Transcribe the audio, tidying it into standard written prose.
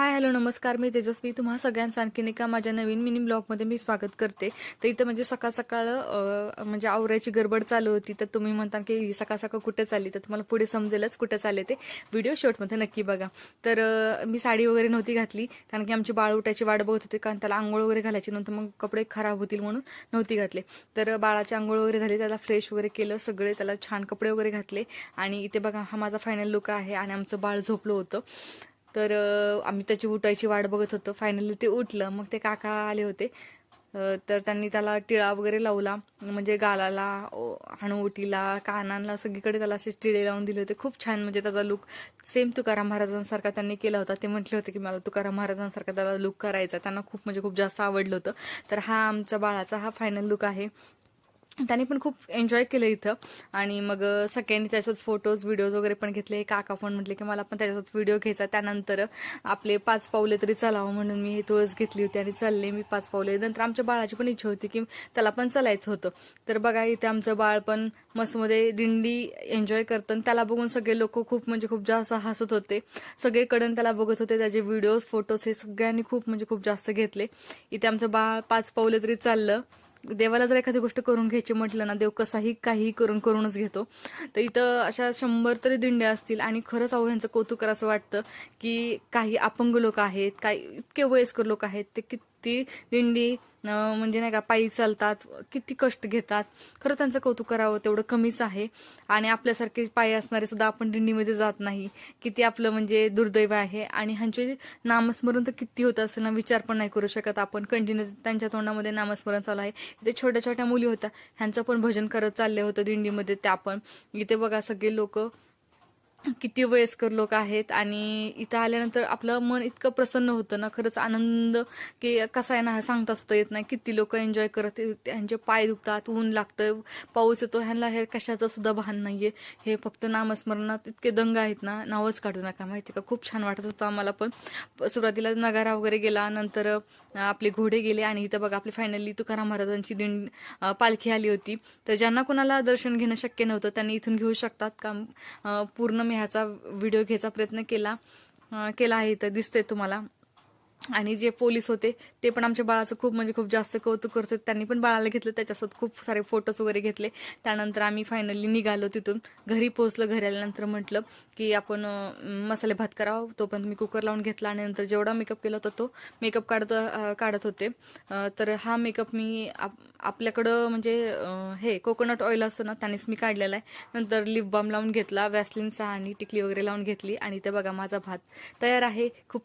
Hi hello नमस्कार, मी तेजस्वी. तुम्हा सगळ्यांचं आणखीन एका माझ्या नवीन मिनी ब्लॉगमध्ये मी स्वागत करते. तर इथं म्हणजे सकाळ सकाळ म्हणजे आवरायची गडबड चालू होती. तर तुम्ही म्हणता की सकाळ सकाळ कुठे चालली, तर तुम्हाला पुढे समजेलच कुठे चालले ते. व्हिडिओ शॉर्टमध्ये नक्की बघा. तर मी साडी वगैरे नव्हती घातली, कारण की आमची बाळ उठायची वाट बघत होते, कारण त्याला आंघोळ वगैरे घालायची, नंतर मग कपडे खराब होतील म्हणून नव्हती घातले. तर बाळाची आंघोळ वगैरे झाली, त्याला फ्रेश वगैरे केलं, सगळे त्याला छान कपडे वगैरे घातले. आणि इथे बघा, हा माझा फायनल लुक आहे. आणि आमचं बाळ झोपलं होतं, तर आम्ही त्याची उठायची वाट बघत होतो. फायनली ते उठलं. मग ते काका आले होते, तर त्यांनी त्याला टिळा वगैरे लावला, म्हणजे गालाला, हनुवटीला, कानांना, सगळीकडे त्याला असे टिळे लावून दिले होते. खूप छान, म्हणजे त्याचा लुक सेम तुकाराम महाराजांसारखा त्यांनी केला होता. ते म्हटले होते की मला तुकाराम महाराजांसारखा त्याला लुक करायचा. त्यांना खूप म्हणजे खूप जास्त आवडलं होतं. तर हा आमचा बाळाचा हा फायनल लुक आहे. त्यांनी पण खूप एन्जॉय केलं इथं. आणि मग सगळ्यांनी त्याच्यात फोटोज व्हिडिओज वगैरे पण घेतले. काका पण म्हटले की मला पण त्याच्यात व्हिडिओ घ्यायचा. त्यानंतर आपले 5 पावले तरी चालावं म्हणून मी तुळस घेतली होती आणि चालले मी 5 पावले. नंतर आमच्या बाळाची पण इच्छा होती की त्याला पण चालायचं होतं. तर बघा, इथे आमचं बाळ पण मस्तमध्ये दिंडी एन्जॉय करतं. त्याला बघून सगळे लोक खूप म्हणजे खूप जास्त हसत होते. सगळीकडून त्याला बघत होते. त्याचे व्हिडिओज फोटोज हे सगळ्यांनी खूप म्हणजे खूप जास्त घेतले. इथे आमचं बाळ 5 पावले तरी चाललं. देवाला जर एखादी गोष्ट करून घ्यायची म्हटलं ना, देव कसाही काही करूनच घेतो. तर इथं अशा 100 तरी दिंड्या असतील. आणि खरंच अहो, यांचं कौतुक करावं वाटतं की काही अपंग लोक आहेत, काही इतके वयस्कर लोक आहेत, ते किती दिंडी म्हणजे नाही का पायी चालतात, किती कष्ट घेतात. खरं त्यांचं कौतुक करावं तेवढं कमीच आहे. आणि आपल्यासारखे पायी असणारे सुद्धा आपण दिंडीमध्ये जात नाही, किती आपलं म्हणजे दुर्दैव आहे. आणि ह्यांचे नामस्मरण तर किती होत असेल ना, विचार पण नाही करू शकत आपण. कंटिन्यू त्यांच्या तोंडामध्ये नामस्मरण चालू आहे. इथे छोट्या छोट्या मुली होत्या, ह्यांचं पण भजन करत चालले होतं दिंडीमध्ये. त्या पण इथे बघा, सगळे लोक किती वयस्कर लोक आहेत. आणि इथं आल्यानंतर आपलं मन इतकं प्रसन्न होतं ना, खरंच आनंद की कसा आहे ना, सांगता सुद्धा येत नाही. किती लोक एन्जॉय करत, त्यांचे पाय दुखतात, ऊन लागतं, पाऊस येतो, ह्यांना हे कशाचं सुद्धा भान नाहीये. हे फक्त नामस्मरणात इतके दंग आहेत ना, नावच काढू नका. माहिती का, खूप छान वाटत होतं आम्हाला पण. सुरुवातीला नगारा वगैरे गेला, नंतर आपले घोडे गेले. आणि इथं बघा, आपली फायनली तुकाराम महाराजांची पालखी आली होती. तर ज्यांना कोणाला दर्शन घेणं शक्य नव्हतं, त्यांनी इथून घेऊ शकतात का. पूर्ण मी ह्याचा व्हिडिओ घ्यायचा प्रयत्न केला आहे. तर दिसतंय तुम्हाला. आणि जे पोलीस होते ते पण आमच्या बाळाचं खूप म्हणजे खूप जास्त कौतुक करतात. त्यांनी पण बाळाला घेतलं, त्याच्यासोबत खूप सारे फोटोज वगैरे घेतले. त्यानंतर आम्ही फायनली निघालो तिथून. घरी पोहोचलं. घरी आल्यानंतर म्हटलं की आपण मसाले भात करावं. तो पण मी कुकर लावून घेतला. आणि नंतर जेवढा मेकअप केला होता तो मेकअप काढत होते. तर हा मेकअप मी आपल्याकडं म्हणजे हे कोकोनट ऑइल असतं ना, त्यानेच मी काढलेला आहे. नंतर लिप बाम लावून घेतला, वॅसलिनचा, आणि टिकली वगैरे लावून घेतली. आणि ते बघा, माझा भात तयार आहे. खूप